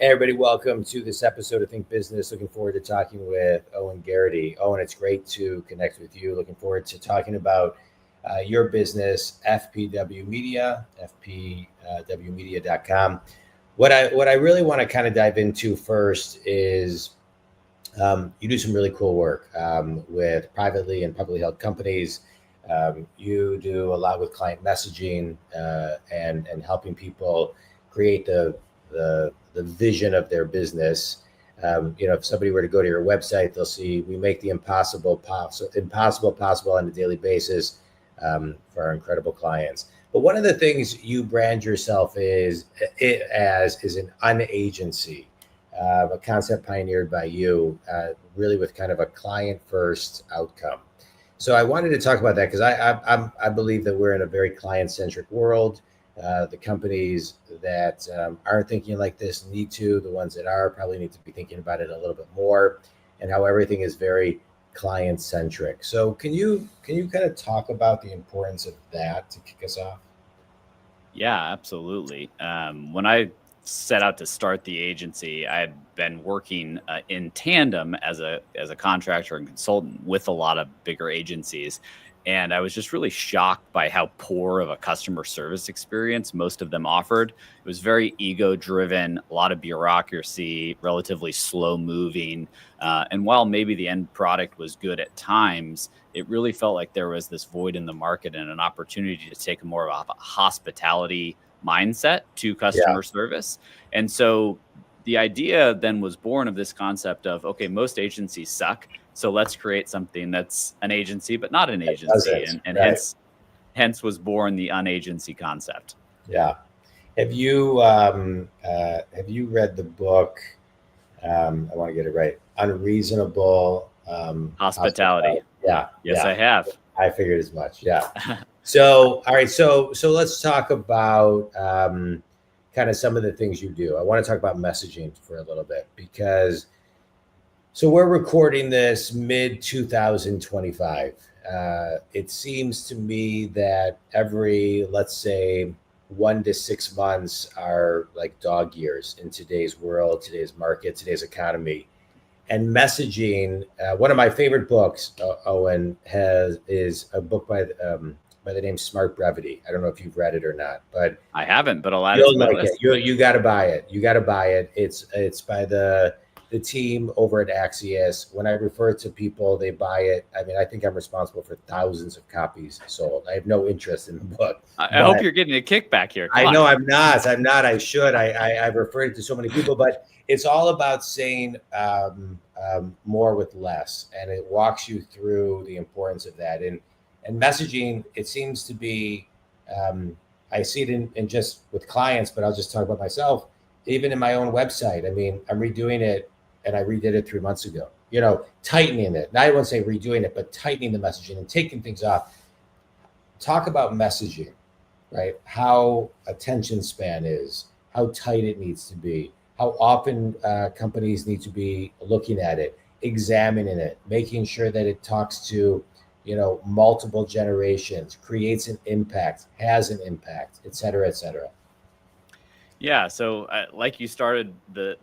Hey, everybody, welcome to this episode of Think Business. Looking forward to talking with Owen Garitty. Owen, it's great to connect with you. Looking forward to talking about your business, FPW Media, fpwmedia.com. What I really want to kind of dive into first is you do some really cool work with privately and publicly held companies. You do a lot with client messaging and helping people create the vision of their business. If somebody were to go to your website, they'll see we make the impossible possible on a daily basis for our incredible clients. But one of the things you brand yourself as is an unagency, a concept pioneered by you, really with kind of a client first outcome. So I wanted to talk about that because I believe that we're in a very client centric world. The companies that aren't thinking like this need to. The ones that are probably need to be thinking about it a little bit more, and how everything is very client centric. So can you kind of talk about the importance of that to kick us off? Yeah, absolutely. When I set out to start the agency, I had been working in tandem as a contractor and consultant with a lot of bigger agencies. And I was just really shocked by how poor of a customer service experience most of them offered. It was very ego driven, a lot of bureaucracy, relatively slow moving. And while maybe the end product was good at times, it really felt like there was this void in the market and an opportunity to take more of a hospitality mindset to customer service. And so the idea then was born of this concept of, okay, most agencies suck. So let's create something that's an agency, but not an agency. And Right. hence was born the unagency concept. Yeah. Have you read the book? I want to get it right. Unreasonable Hospitality. Yeah. Yes, I have. I figured as much. Yeah. So, all right. So let's talk about kind of some of the things you do. I want to talk about messaging for a little bit because, so we're recording this mid 2025. It seems to me that every, let's say, 1 to 6 months are like dog years in today's world, today's market, today's economy. And messaging, one of my favorite books, Owen, is a book by the name Smart Brevity. I don't know if you've read it or not, but I haven't, but I'll add it to my list. You got to buy it. You got to buy it. It's by the team over at Axios. When I refer to people, they buy it. I mean, I think I'm responsible for thousands of copies sold. I have no interest in the book. I hope you're getting a kickback here. I know I'm not. I should. I've referred it to so many people, but it's all about saying more with less, and it walks you through the importance of that. And messaging, it seems to be, I see it in just with clients, but I'll just talk about myself. Even in my own website, I mean, I'm redoing it, and I redid it 3 months ago. Tightening it. Now I won't say redoing it, but tightening the messaging and taking things off. Talk about messaging, right? How attention span is, how tight it needs to be, how often companies need to be looking at it, examining it, making sure that it talks to, multiple generations, creates an impact, has an impact, et cetera, et cetera. Yeah. So like you started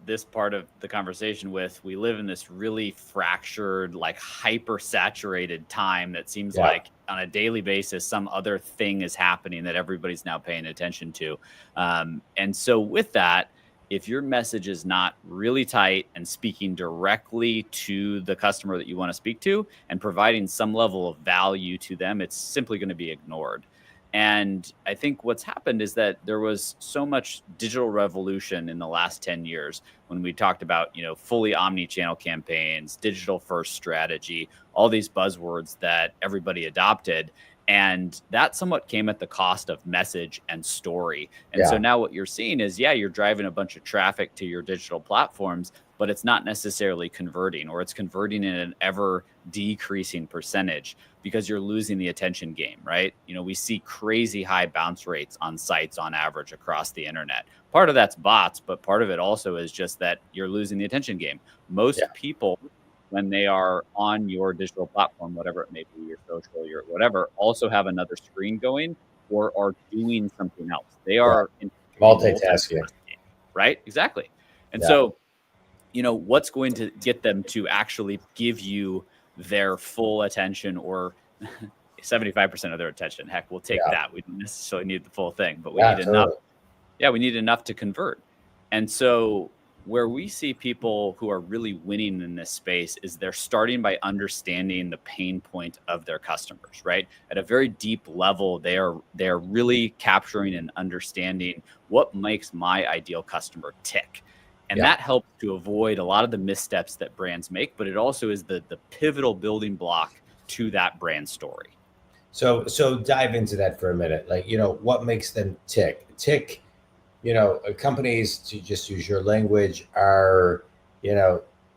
this part of the conversation with, we live in this really fractured, like hyper saturated time that seems like on a daily basis, some other thing is happening that everybody's now paying attention to. And so with that, if your message is not really tight and speaking directly to the customer that you want to speak to and providing some level of value to them, it's simply going to be ignored. And I think what's happened is that there was so much digital revolution in the last 10 years when we talked about, fully omni-channel campaigns, digital first strategy, all these buzzwords that everybody adopted. And that somewhat came at the cost of message and story. And so now what you're seeing is, you're driving a bunch of traffic to your digital platforms, but it's not necessarily converting, or it's converting in an ever decreasing percentage because you're losing the attention game, right? We see crazy high bounce rates on sites on average across the internet. Part of that's bots, but part of it also is just that you're losing the attention game. Most people, when they are on your digital platform, whatever it may be, your social, your whatever, also have another screen going or are doing something else. They are multitasking, right? Exactly. And so, what's going to get them to actually give you their full attention, or 75% of their attention? Heck, we'll take that. We don't necessarily need the full thing, but we need enough. Yeah, we need enough to convert. And so where we see people who are really winning in this space is they're starting by understanding the pain point of their customers, right? At a very deep level, they're really capturing and understanding what makes my ideal customer tick. And that helps to avoid a lot of the missteps that brands make, but it also is the pivotal building block to that brand story. So dive into that for a minute. Like, what makes them tick? Companies, to just use your language, are,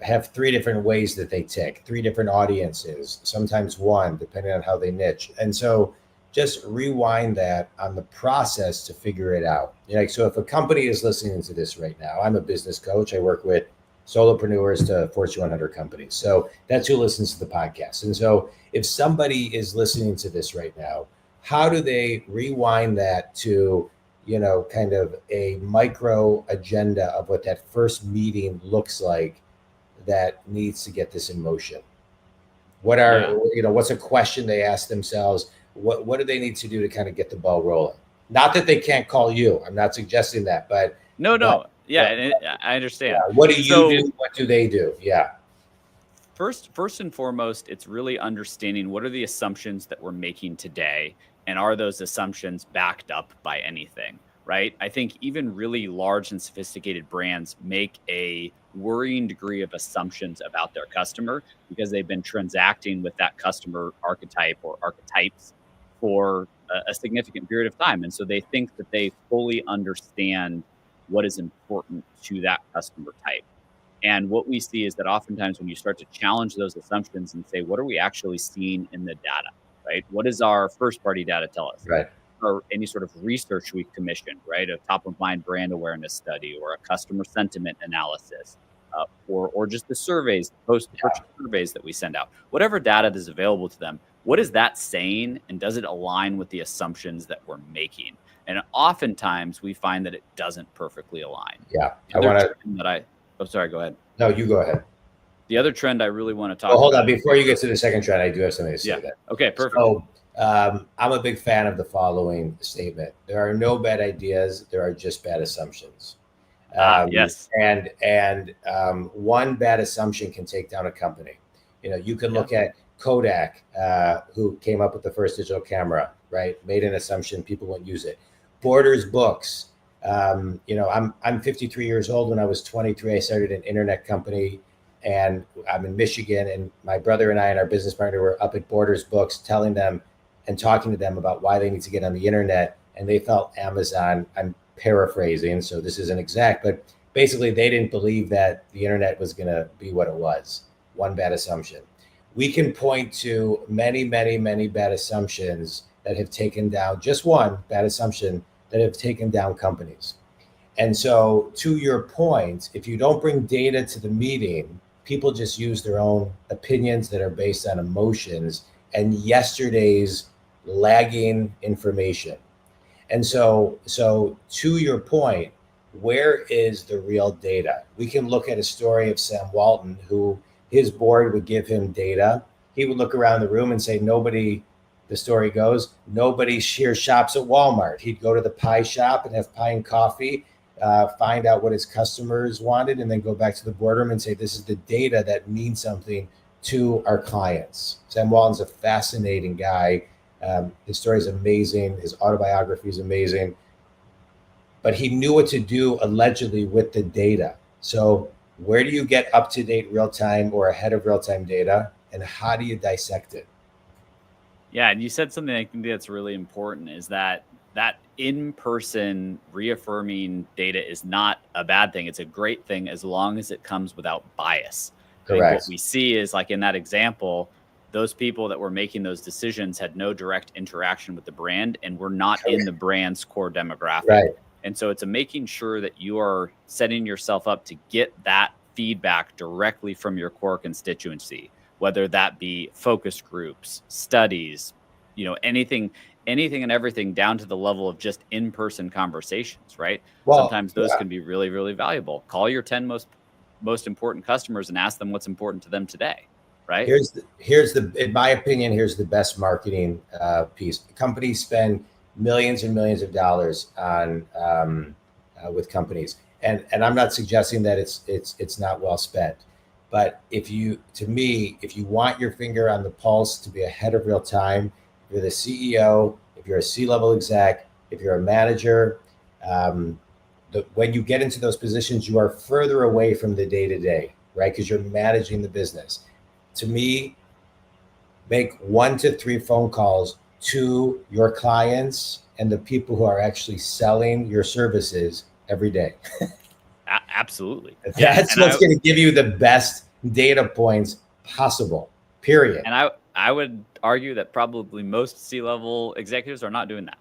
have three different ways that they tick, three different audiences, sometimes one, depending on how they niche. And so just rewind that on the process to figure it out. So if a company is listening to this right now, I'm a business coach. I work with solopreneurs to Fortune 100 companies. So that's who listens to the podcast. And so if somebody is listening to this right now, how do they rewind that to, kind of a micro agenda of what that first meeting looks like that needs to get this in motion? What are, what's a question they ask themselves? What do they need to do to kind of get the ball rolling? Not that they can't call you. I'm not suggesting that, but yeah, I understand. What do you do? What do they do? Yeah. First and foremost, it's really understanding what are the assumptions that we're making today, and are those assumptions backed up by anything, right? I think even really large and sophisticated brands make a worrying degree of assumptions about their customer because they've been transacting with that customer archetype or archetypes for a significant period of time. And so they think that they fully understand what is important to that customer type. And what we see is that oftentimes when you start to challenge those assumptions and say, what are we actually seeing in the data, right? What does our first party data tell us? Right. Or any sort of research we've commissioned, right? A top of mind brand awareness study or a customer sentiment analysis, or just the surveys, post-purchase surveys that we send out. Whatever data is available to them, what is that saying? And does it align with the assumptions that we're making? And oftentimes we find that it doesn't perfectly align. Yeah. Sorry, go ahead. No, you go ahead. The other trend I really want to talk about. Hold on. Before you get to the second trend, I do have something to say. That. Okay, perfect. So I'm a big fan of the following statement. There are no bad ideas. There are just bad assumptions. Yes. And one bad assumption can take down a company. You can look at Kodak, who came up with the first digital camera, right? Made an assumption people wouldn't use it. Borders Books. I'm 53 years old. When I was 23, I started an internet company, and I'm in Michigan, and my brother and I and our business partner were up at Borders Books telling them and talking to them about why they need to get on the internet. And they felt Amazon, I'm paraphrasing, so this isn't exact, but basically they didn't believe that the internet was going to be what it was. One bad assumption. We can point to many, many, many bad assumptions that have taken down, just one bad assumption that have taken down companies. And so to your point, if you don't bring data to the meeting, people just use their own opinions that are based on emotions and yesterday's lagging information. And so to your point, where is the real data? We can look at a story of Sam Walton, who his board would give him data. He would look around the room and say, the story goes, nobody here shops at Walmart. He'd go to the pie shop and have pie and coffee, find out what his customers wanted, and then go back to the boardroom and say, this is the data that means something to our clients. Sam Walton's a fascinating guy. His story is amazing. His autobiography is amazing. But he knew what to do allegedly with the data. So where do you get up-to-date real-time or ahead of real-time data, and how do you dissect it? Yeah, and you said something I think that's really important, is that in-person reaffirming data is not a bad thing. It's a great thing as long as it comes without bias. Correct. I think what we see is, like in that example, those people that were making those decisions had no direct interaction with the brand and were not in the brand's core demographic. Right. And so it's making sure that you are setting yourself up to get that feedback directly from your core constituency, whether that be focus groups, studies, anything and everything down to the level of just in-person conversations, right? Well, Sometimes those can be really, really valuable. Call your 10 most important customers and ask them what's important to them today, right? In my opinion, here's the best marketing piece. Companies spend millions and millions of dollars on with companies, and I'm not suggesting that it's not well spent, but if you want your finger on the pulse to be ahead of real time, if you're the CEO, if you're a C-level exec, if you're a manager, when you get into those positions, you are further away from the day-to-day, right? Because you're managing the business. To me, make 1 to 3 phone calls to your clients and the people who are actually selling your services every day. Absolutely. That's what's going to give you the best data points possible, period. And I would argue that probably most C-level executives are not doing that.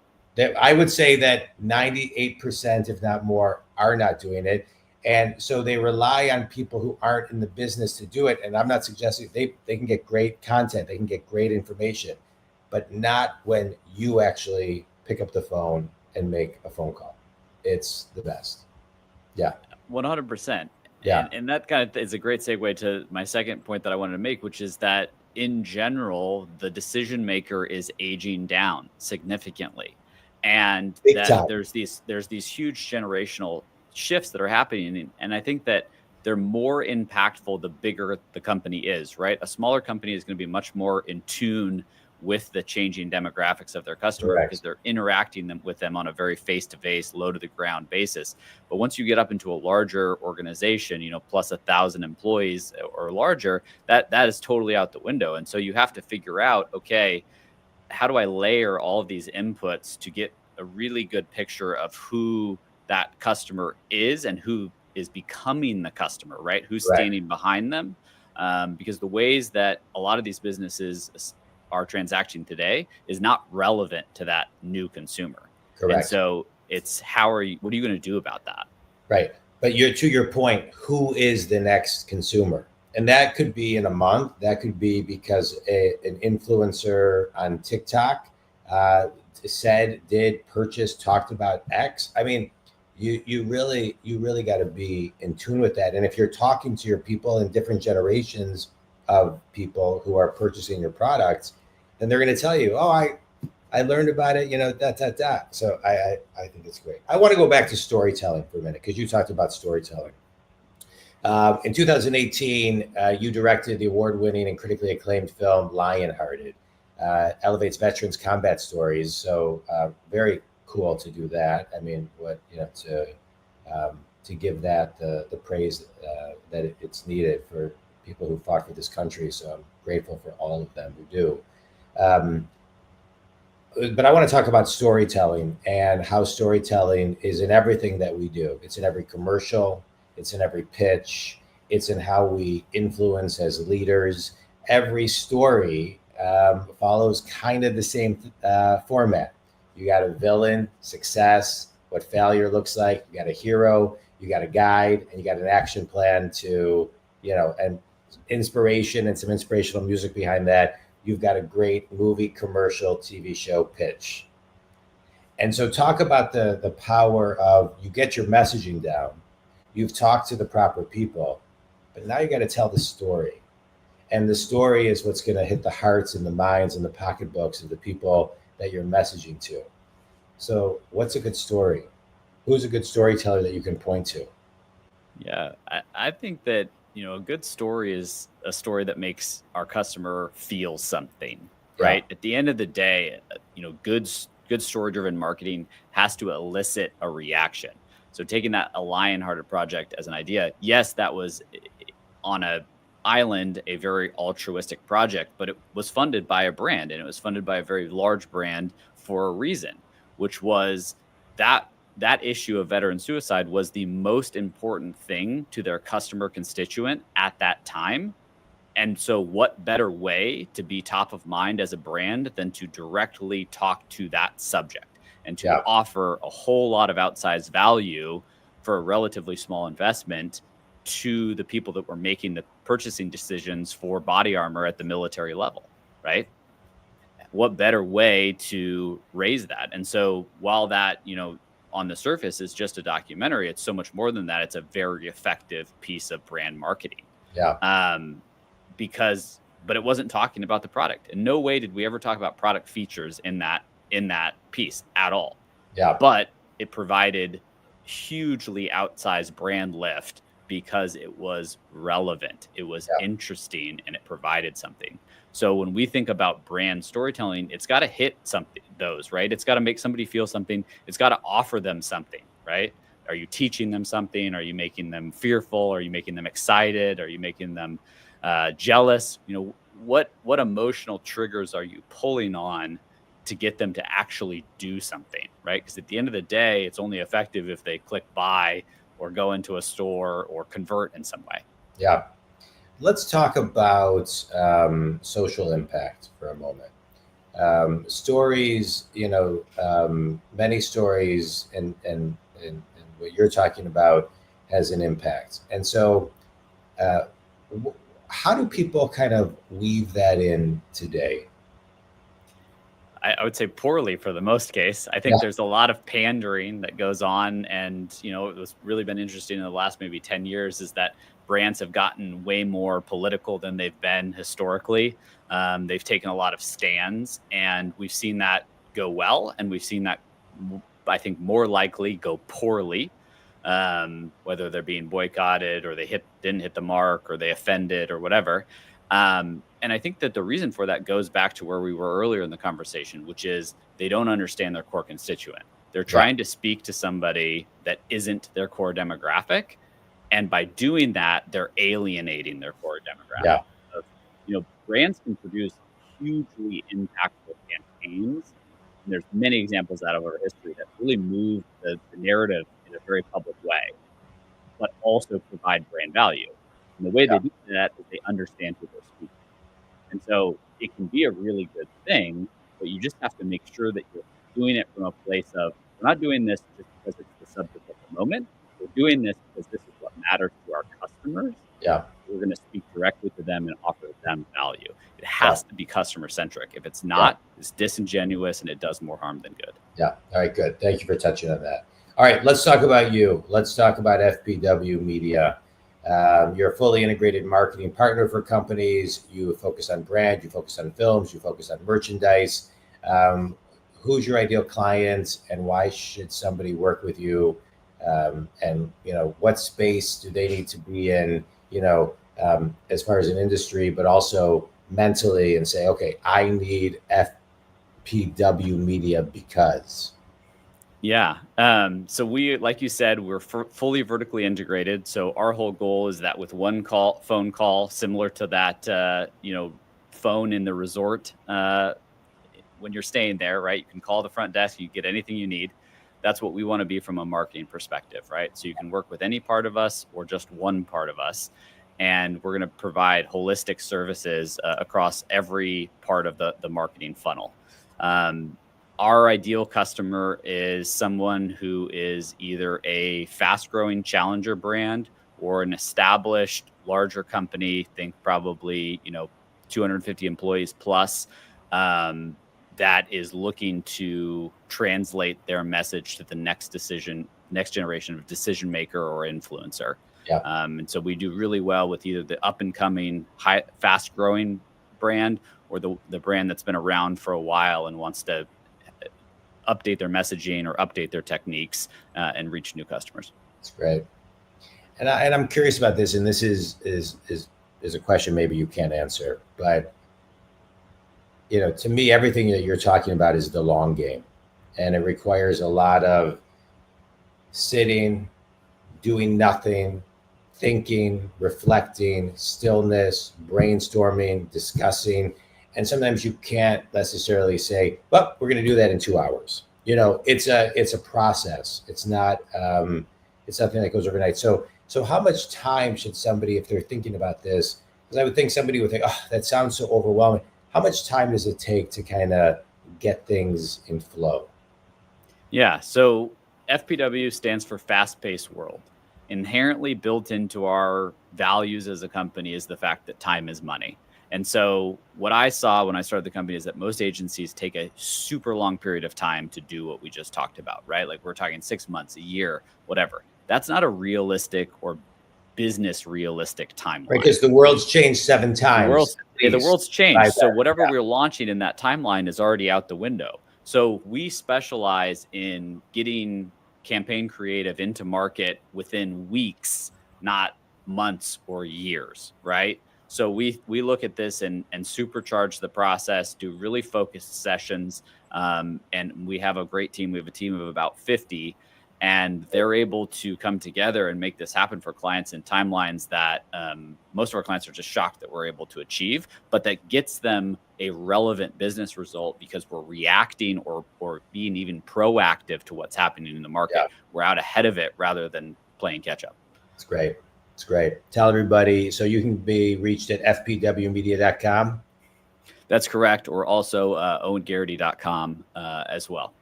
I would say that 98%, if not more, are not doing it. And so they rely on people who aren't in the business to do it. And I'm not suggesting they can get great content, they can get great information, but not when you actually pick up the phone and make a phone call. It's the best. Yeah. 100%. Yeah. And that kind of is a great segue to my second point that I wanted to make, which is that in general, the decision maker is aging down significantly. And that there's these huge generational shifts that are happening. And I think that they're more impactful the bigger the company is, right? A smaller company is going to be much more in tune with the changing demographics of their customer. Correct. Because they're interacting with them on a very face-to-face, low-to-the-ground basis. But once you get up into a larger organization, plus 1,000 employees or larger, that is totally out the window. And so you have to figure out, okay, how do I layer all of these inputs to get a really good picture of who that customer is and who is becoming the customer, right? Who's standing behind them? Because the ways that a lot of these businesses are transacting today is not relevant to that new consumer. Correct. And so it's what are you going to do about that? Right. But to your point, who is the next consumer? And that could be in a month. That could be because an influencer on TikTok talked about X. I mean, you really got to be in tune with that. And if you're talking to your people in different generations of people who are purchasing your products, then they're going to tell you, oh, I learned about it, So I think it's great. I want to go back to storytelling for a minute, because you talked about storytelling. In 2018, you directed the award-winning and critically acclaimed film Lionhearted. Elevates veterans' combat stories. So very cool to do that. I mean, to give that the praise that it's needed for people who fought for this country. So I'm grateful for all of them who do. But I want to talk about storytelling and how storytelling is in everything that we do. It's in every commercial. It's in every pitch. It's in how we influence as leaders. Every story follows kind of the same format. You got a villain, success, what failure looks like. You got a hero, you got a guide, and you got an action plan to, and inspiration and some inspirational music behind that. You've got a great movie, commercial, TV show pitch. And so talk about the power of, you get your messaging down. You've talked to the proper people, but now you got to tell the story. And the story is what's going to hit the hearts and the minds and the pocketbooks of the people that you're messaging to. So what's a good story? Who's a good storyteller that you can point to? Yeah, I think that, a good story is a story that makes our customer feel something, right? At the end of the day, good story-driven marketing has to elicit a reaction. So taking a Lionhearted project as an idea, yes, that was on an island, a very altruistic project, but it was funded by a brand, and it was funded by a very large brand for a reason, which was that issue of veteran suicide was the most important thing to their customer constituent at that time. And so what better way to be top of mind as a brand than to directly talk to that subject and to offer a whole lot of outsized value for a relatively small investment to the people that were making the purchasing decisions for body armor at the military level, right? what better way to raise that? And so while that, on the surface is just a documentary, it's so much more than that. It's a very effective piece of brand marketing. Yeah. But it wasn't talking about the product. In no way did we ever talk about product features in that piece at all. Yeah. But it provided hugely outsized brand lift because it was relevant, it was interesting, and it provided something. So when we think about brand storytelling, it's got to hit those, right? It's got to make somebody feel something. It's got to offer them something, right? Are you teaching them something? Are you making them fearful? Are you making them excited? Are you making them jealous? What emotional triggers are you pulling on to get them to actually do something, right? Because at the end of the day, it's only effective if they click buy or go into a store or convert in some way. Yeah. Let's talk about social impact for a moment. Stories, many stories and what you're talking about has an impact. And so how do people kind of weave that in today? I would say poorly for the most case. I think there's a lot of pandering that goes on. And, what's really been interesting in the last maybe 10 years is that brands have gotten way more political than they've been historically. They've taken a lot of stands, and we've seen that go well. And we've seen that, I think, more likely go poorly, whether they're being boycotted or they didn't hit the mark or they offended or whatever. And I think that the reason for that goes back to where we were earlier in the conversation, which is they don't understand their core constituent. They're trying to speak to somebody that isn't their core demographic. And by doing that, they're alienating their core demographic. So, brands can produce hugely impactful campaigns. And there's many examples out of our history that really move the narrative in a very public way, but also provide brand value. And the way they do that is they understand who they're speaking. And so it can be a really good thing, but you just have to make sure that you're doing it from a place of, we're not doing this just because it's the subject of the moment. We're doing this because this is what matters to our customers. Yeah. We're going to speak directly to them and offer them value. It has to be customer centric. If it's not, it's disingenuous and it does more harm than good. Yeah. All right, good. Thank you for touching on that. All right, let's talk about you. Let's talk about FPW Media. You're a fully integrated marketing partner for companies. You focus on brand, you focus on films, you focus on merchandise. Who's your ideal client, and why should somebody work with you? And what space do they need to be in, as far as an industry, but also mentally, and say, okay, I need FPW Media because. Yeah. So we, like you said, we're fully vertically integrated. So our whole goal is that with one phone call, similar to that, phone in the resort, when you're staying there, right? You can call the front desk, you get anything you need. That's what we want to be from a marketing perspective, right? So you can work with any part of us or just one part of us. And we're going to provide holistic services across every part of the marketing funnel. Our ideal customer is someone who is either a fast-growing challenger brand or an established larger company, think probably 250 employees plus, that is looking to translate their message to the next generation of decision maker or influencer. Yeah. And so we do really well with either the up-and-coming, fast-growing brand or the brand that's been around for a while and wants to update their messaging or update their techniques and reach new customers. That's great. And I'm curious about this, and this is a question maybe you can't answer, but to me, everything that you're talking about is the long game, and it requires a lot of sitting, doing nothing, thinking, reflecting, stillness, brainstorming, discussing. And sometimes you can't necessarily say, well, we're going to do that in 2 hours. It's a process. It's not, it's something that goes overnight. So how much time should somebody, if they're thinking about this, because I would think somebody would think, oh, that sounds so overwhelming. How much time does it take to kind of get things in flow? Yeah. So FPW stands for fast-paced world. Inherently built into our values as a company is the fact that time is money. And so what I saw when I started the company is that most agencies take a super long period of time to do what we just talked about, right? Like we're talking 6 months, a year, whatever. That's not a realistic or business realistic timeline. Right, because the world's changed 7 times. The world's changed. So whatever we're launching in that timeline is already out the window. So we specialize in getting campaign creative into market within weeks, not months or years, right? So we look at this and supercharge the process, do really focused sessions, and we have a great team. We have a team of about 50, and they're able to come together and make this happen for clients in timelines that most of our clients are just shocked that we're able to achieve, but that gets them a relevant business result because we're reacting or being even proactive to what's happening in the market. Yeah. We're out ahead of it rather than playing catch up. It's great. It's great. Tell everybody, so you can be reached at fpwmedia.com. That's correct. Or also owengaritty.com as well.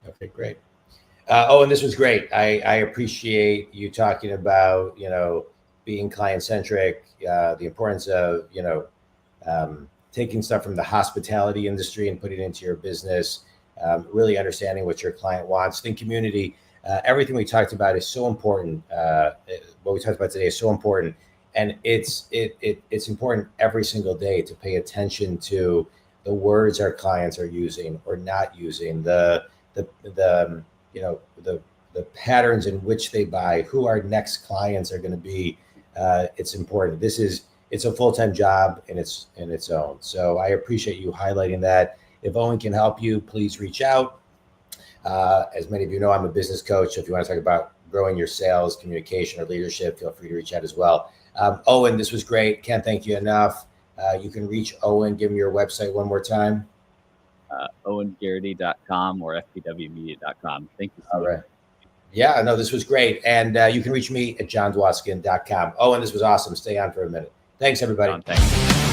Okay, great. Owen, this was great. I appreciate you talking about, being client-centric, the importance of, taking stuff from the hospitality industry and putting it into your business, really understanding what your client wants. Think community. Everything we talked about is so important. What we talked about today is so important, and it's important every single day to pay attention to the words our clients are using or not using, the patterns in which they buy, who our next clients are going to be. It's important. It's a full-time job in its own. So I appreciate you highlighting that. If Owen can help you, please reach out. As many of you know, I'm a business coach. So if you want to talk about growing your sales, communication, or leadership, feel free to reach out as well. Owen, this was great. Can't thank you enough. You can reach Owen. Give me your website one more time. OwenGaritty.com or FPWmedia.com. Thank you so much. All right. Yeah, no, this was great. And you can reach me at JonDwoskin.com. Owen, this was awesome. Stay on for a minute. Thanks, everybody. Jon, thanks.